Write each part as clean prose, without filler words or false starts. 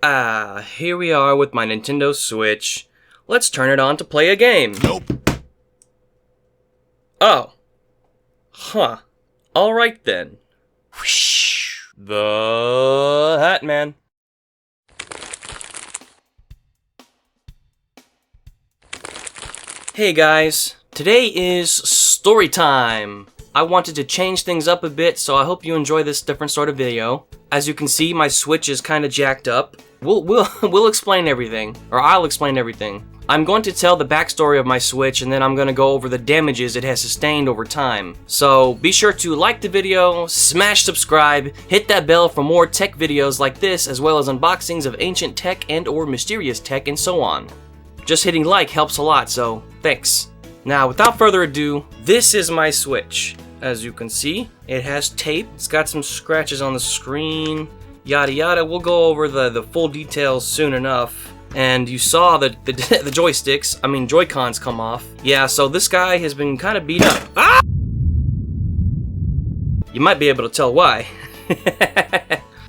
Here we are with my Nintendo Switch. Let's turn it on to play a game. Nope. Oh. Huh. Alright then. Whoosh. The Hat Man. Hey guys, today is story time. I wanted to change things up a bit, so I hope you enjoy this different sort of video. As you can see, my Switch is kind of jacked up. We'll explain everything, or I'll explain everything. I'm going to tell the backstory of my Switch, and then I'm going to go over the damages it has sustained over time. So be sure to like the video, smash subscribe, hit that bell for more tech videos like this, as well as unboxings of ancient tech and or mysterious tech and so on. Just hitting like helps a lot, so thanks. Now, without further ado, this is my Switch. As you can see, it has tape, it's got some scratches on the screen, yada yada. We'll go over the full details soon enough. And you saw the joysticks, Joy-Cons come off. Yeah, so this guy has been kind of beat up. Ah! You might be able to tell why.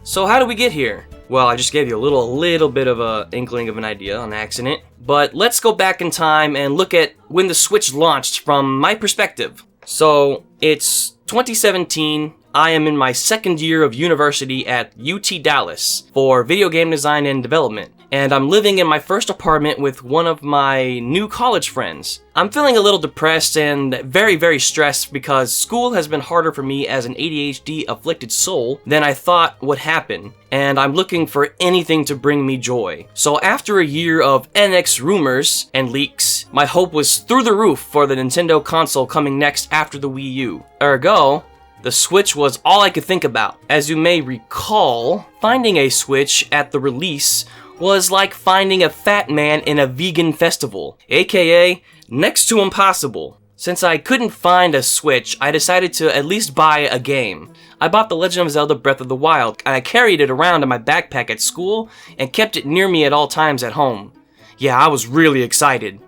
So how do we get here? Well, I just gave you a little bit of a inkling of an idea on accident. But let's go back in time and look at when the Switch launched from my perspective. So, it's 2017, I am in my second year of university at UT Dallas for video game design and development, and I'm living in my first apartment with one of my new college friends. I'm feeling a little depressed and very stressed because school has been harder for me as an ADHD afflicted soul than I thought would happen, and I'm looking for anything to bring me joy. So after a year of NX rumors and leaks, my hope was through the roof for the Nintendo console coming next after the Wii U. Ergo, the Switch was all I could think about. As you may recall, finding a Switch at the release was like finding a fat man in a vegan festival, aka next to impossible. Since I couldn't find a Switch, I decided to at least buy a game. I bought The Legend of Zelda Breath of the Wild, and I carried it around in my backpack at school and kept it near me at all times at home. Yeah, I was really excited.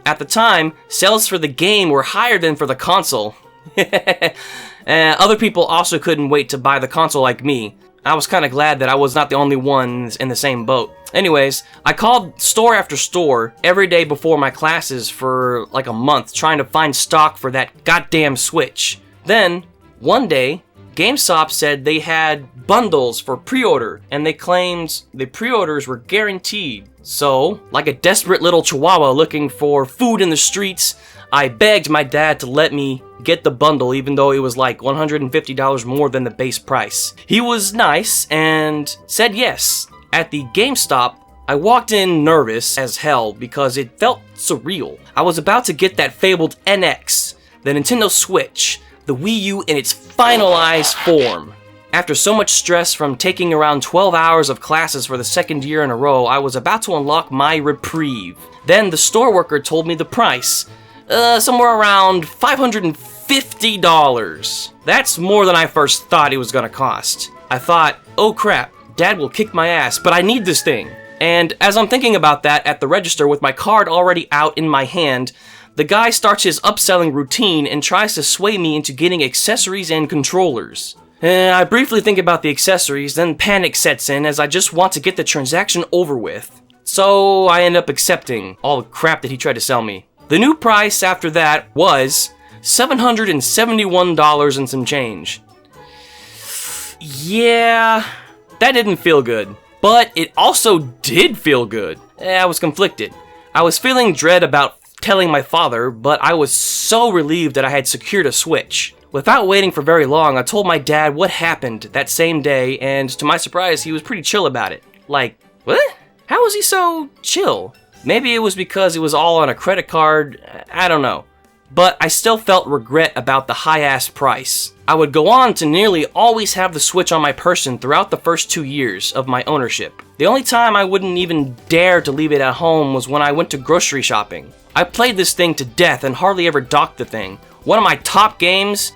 At the time, sales for the game were higher than for the console. Other people also couldn't wait to buy the console like me. I was kinda glad that I was not the only one in the same boat. Anyways, I called store after store every day before my classes for like a month trying to find stock for that goddamn Switch. Then, one day, GameStop said they had bundles for pre-order, and they claimed the pre-orders were guaranteed. So, like a desperate little chihuahua looking for food in the streets, I begged my dad to let me get the bundle even though it was like $150 more than the base price. He was nice and said yes. At the GameStop, I walked in nervous as hell because it felt surreal. I was about to get that fabled NX, the Nintendo Switch, the Wii U in its finalized form. After so much stress from taking around 12 hours of classes for the second year in a row, I was about to unlock my reprieve. Then the store worker told me the price. Somewhere around $550. That's more than I first thought it was gonna cost. I thought, oh crap, Dad will kick my ass, but I need this thing. And as I'm thinking about that at the register with my card already out in my hand, the guy starts his upselling routine and tries to sway me into getting accessories and controllers. I briefly think about the accessories, then panic sets in as I just want to get the transaction over with. So I end up accepting all the crap that he tried to sell me. The new price after that was $771 and some change. Yeah, that didn't feel good. But it also did feel good. I was conflicted. I was feeling dread about telling my father, but I was so relieved that I had secured a Switch. Without waiting for very long, I told my dad what happened that same day, and to my surprise, he was pretty chill about it. Like, what? How was he so chill? Maybe it was because it was all on a credit card, I don't know. But I still felt regret about the high-ass price. I would go on to nearly always have the Switch on my person throughout the first 2 years of my ownership. The only time I wouldn't even dare to leave it at home was when I went to grocery shopping. I played this thing to death and hardly ever docked the thing. One of my top games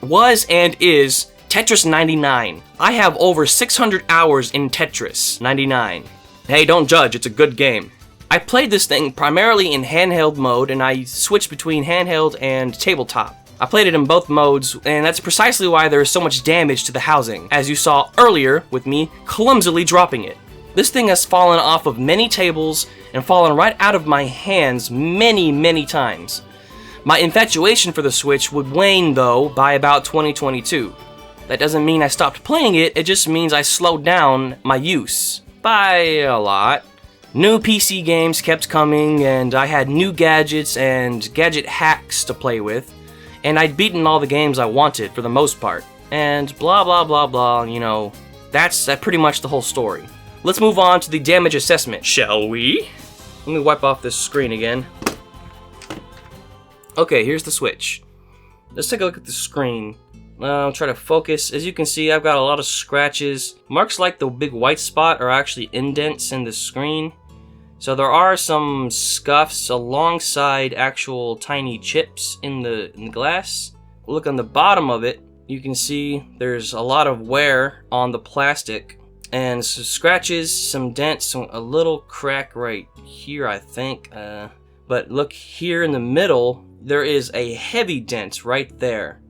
was and is Tetris 99. I have over 600 hours in Tetris 99. Hey, don't judge, it's a good game. I played this thing primarily in handheld mode, and I switched between handheld and tabletop. I played it in both modes, and that's precisely why there is so much damage to the housing, as you saw earlier with me clumsily dropping it. This thing has fallen off of many tables and fallen right out of my hands many times. My infatuation for the Switch would wane, though, by about 2022. That doesn't mean I stopped playing it, it just means I slowed down my use. By a lot. New PC games kept coming, and I had new gadgets and gadget hacks to play with, and I'd beaten all the games I wanted for the most part. And blah blah blah blah, you know, that's pretty much the whole story. Let's move on to the damage assessment, shall we? Let me wipe off this screen again. Okay, here's the Switch. Let's take a look at the screen. I'll try to focus. As you can see, I've got a lot of scratches. Marks like the big white spot are actually indents in the screen. So there are some scuffs alongside actual tiny chips in the glass. Look on the bottom of it, you can see there's a lot of wear on the plastic. And some scratches, some dents, a little crack right here, I think. But look here in the middle, there is a heavy dent right there.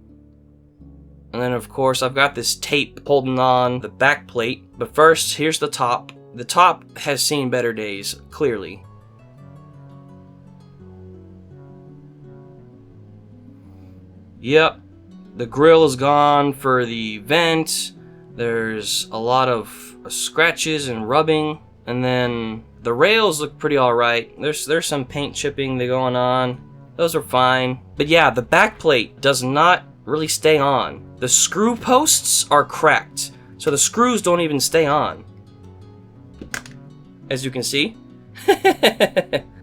And then of course I've got this tape holding on the back plate. But first, here's the top. The top has seen better days, clearly. Yep, the grill is gone for the vent. There's a lot of scratches and rubbing. And then the rails look pretty alright. There's some paint chipping going on. Those are fine. But yeah, the back plate does not really stay on. The screw posts are cracked, so the screws don't even stay on, as you can see.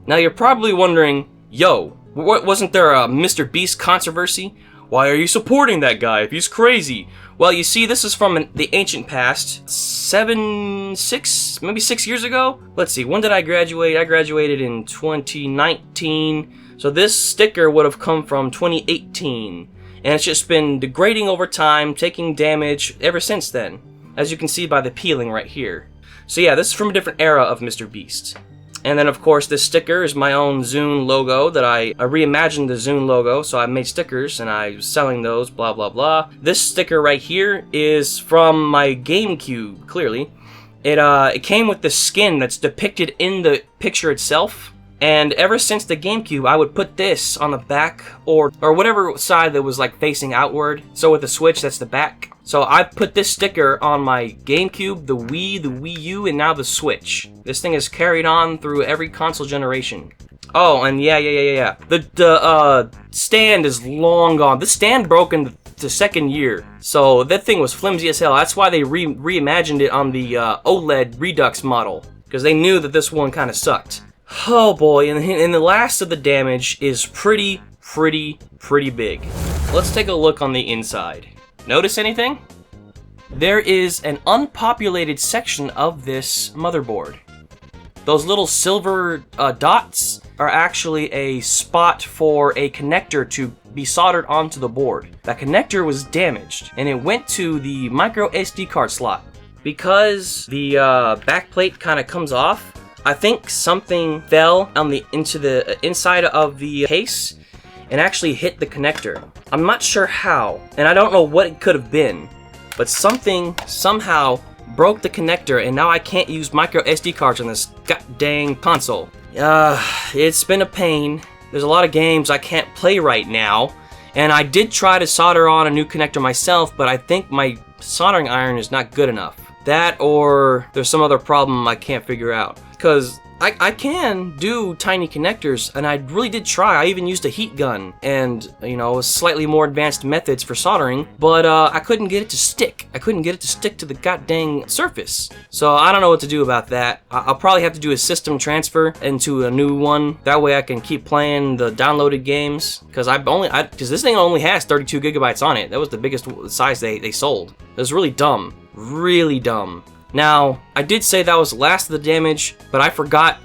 Now you're probably wondering, yo, wasn't there a Mr. Beast controversy? Why are you supporting that guy if he's crazy? Well, you see, this is from the ancient past, maybe 6 years ago? Let's see, when did I graduate? I graduated in 2019, so this sticker would have come from 2018. And it's just been degrading over time, taking damage ever since then, as you can see by the peeling right here. So yeah, this is from a different era of Mr. Beast. And then of course this sticker is my own Zune logo that I reimagined the Zune logo, so I made stickers and I was selling those, blah blah blah. This sticker right here is from my GameCube, clearly. It came with the skin that's depicted in the picture itself. And ever since the GameCube, I would put this on the back or whatever side that was like facing outward. So with the Switch, that's the back. So I put this sticker on my GameCube, the Wii, the Wii U, and now the Switch. This thing is carried on through every console generation. Oh, and yeah. The stand is long gone. The stand broke in the second year. So that thing was flimsy as hell. That's why they reimagined it on the OLED Redux model, because they knew that this one kind of sucked. Oh boy, and the last of the damage is pretty big. Let's take a look on the inside. Notice anything? There is an unpopulated section of this motherboard. Those little silver dots are actually a spot for a connector to be soldered onto the board. That connector was damaged, and it went to the micro SD card slot. Because the back plate kind of comes off, I think something fell into the inside of the case and actually hit the connector. I'm not sure how, and I don't know what it could have been, but something somehow broke the connector, and now I can't use micro SD cards on this god dang console. It's been a pain. There's a lot of games I can't play right now, and I did try to solder on a new connector myself, but I think my soldering iron is not good enough. That, or there's some other problem I can't figure out. Because I can do tiny connectors, and I really did try. I even used a heat gun and, you know, slightly more advanced methods for soldering, but I couldn't get it to stick. I couldn't get it to stick to the goddamn surface. So I don't know what to do about that. I'll probably have to do a system transfer into a new one. That way I can keep playing the downloaded games, because this thing only has 32 gigabytes on it. That was the biggest size they sold. It was really dumb. Really dumb. Now, I did say that was the last of the damage, but I forgot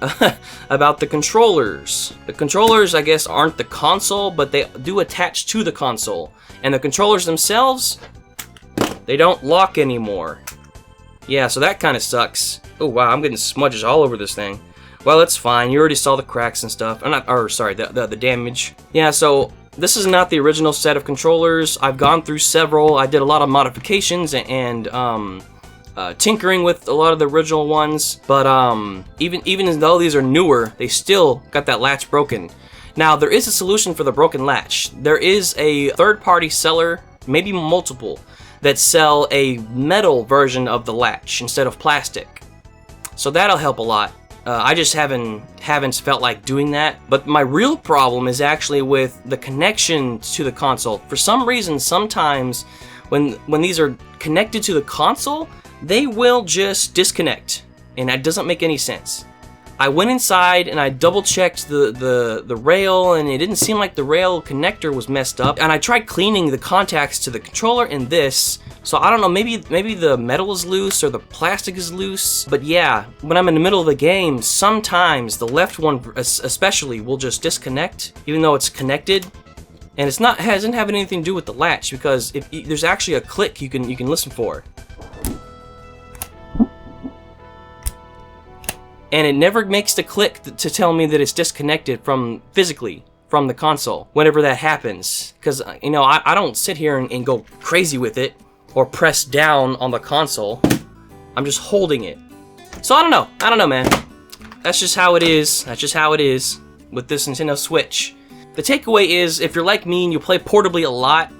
about the controllers. The controllers, I guess, aren't the console, but they do attach to the console. And the controllers themselves, they don't lock anymore. Yeah, so that kind of sucks. Oh wow, I'm getting smudges all over this thing. Well, it's fine. You already saw the cracks and stuff. The damage. Yeah, so this is not the original set of controllers. I've gone through several. I did a lot of modifications and tinkering with a lot of the original ones, but even though these are newer, they still got that latch broken. Now, there is a solution for the broken latch. There is a third-party seller, maybe multiple, that sell a metal version of the latch instead of plastic. So that'll help a lot. I just haven't felt like doing that. But my real problem is actually with the connection to the console. For some reason, sometimes when these are connected to the console, they will just disconnect, and that doesn't make any sense. I went inside and I double checked the rail, and it didn't seem like the rail connector was messed up. And I tried cleaning the contacts to the controller and this, so I don't know, maybe the metal is loose or the plastic is loose. But yeah, when I'm in the middle of the game, sometimes the left one especially will just disconnect, even though it's connected. And it doesn't have anything to do with the latch, because there's actually a click you can listen for. And it never makes the click to tell me that it's disconnected physically from the console whenever that happens. Because, you know, I don't sit here and go crazy with it or press down on the console. I'm just holding it. So I don't know, man. That's just how it is. That's just how it is with this Nintendo Switch. The takeaway is, if you're like me and you play portably a lot,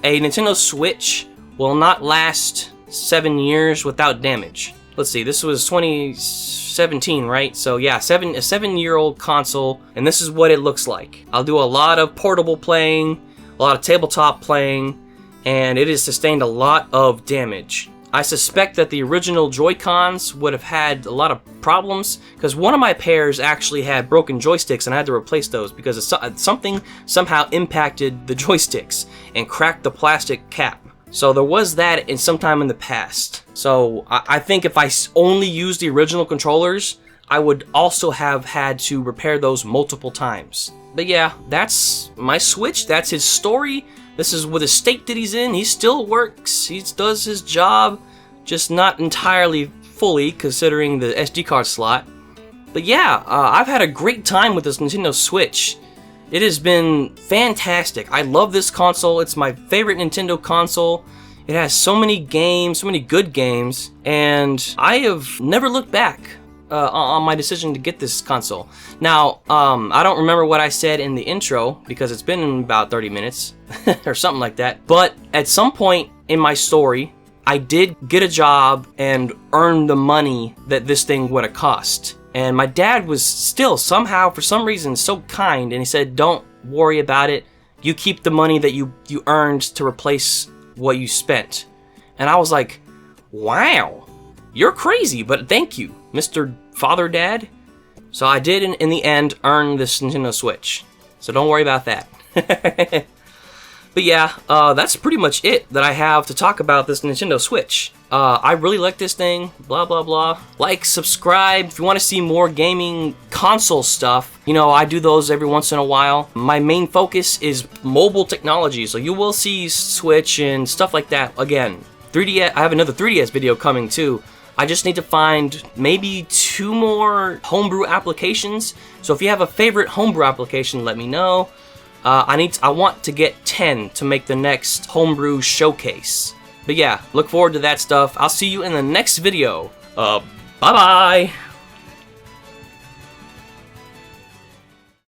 a Nintendo Switch will not last 7 years without damage. Let's see, this was 2017, right? So yeah, a 7-year-old console, and this is what it looks like. I'll do a lot of portable playing, a lot of tabletop playing, and it has sustained a lot of damage. I suspect that the original Joy-Cons would have had a lot of problems, because one of my pairs actually had broken joysticks, and I had to replace those because something somehow impacted the joysticks and cracked the plastic cap. So there was that in sometime in the past. So I think if I only used the original controllers, I would also have had to repair those multiple times. But yeah, that's my Switch. That's his story. This is what the state that he's in. He still works. He does his job, just not entirely fully considering the SD card slot. But yeah, I've had a great time with this Nintendo Switch. It has been fantastic. I love this console. It's my favorite Nintendo console. It has so many games, so many good games, and I have never looked back on my decision to get this console. Now, I don't remember what I said in the intro because it's been about 30 minutes or something like that. But at some point in my story, I did get a job and earn the money that this thing would have cost. And my dad was still somehow, for some reason, so kind, and he said, don't worry about it. You keep the money that you earned to replace what you spent. And I was like, wow, you're crazy, but thank you, Mr. Father Dad. So I did, in the end, earn this Nintendo Switch. So don't worry about that. But yeah, that's pretty much it that I have to talk about this Nintendo Switch. I really like this thing, blah blah blah. Like, subscribe if you want to see more gaming console stuff. You know, I do those every once in a while. My main focus is mobile technology, so you will see Switch and stuff like that. Again, 3DS, I have another 3DS video coming too. I just need to find maybe 2 more homebrew applications. So if you have a favorite homebrew application, let me know. I want to get 10 to make the next homebrew showcase. But yeah, look forward to that stuff. I'll see you in the next video. Bye-bye!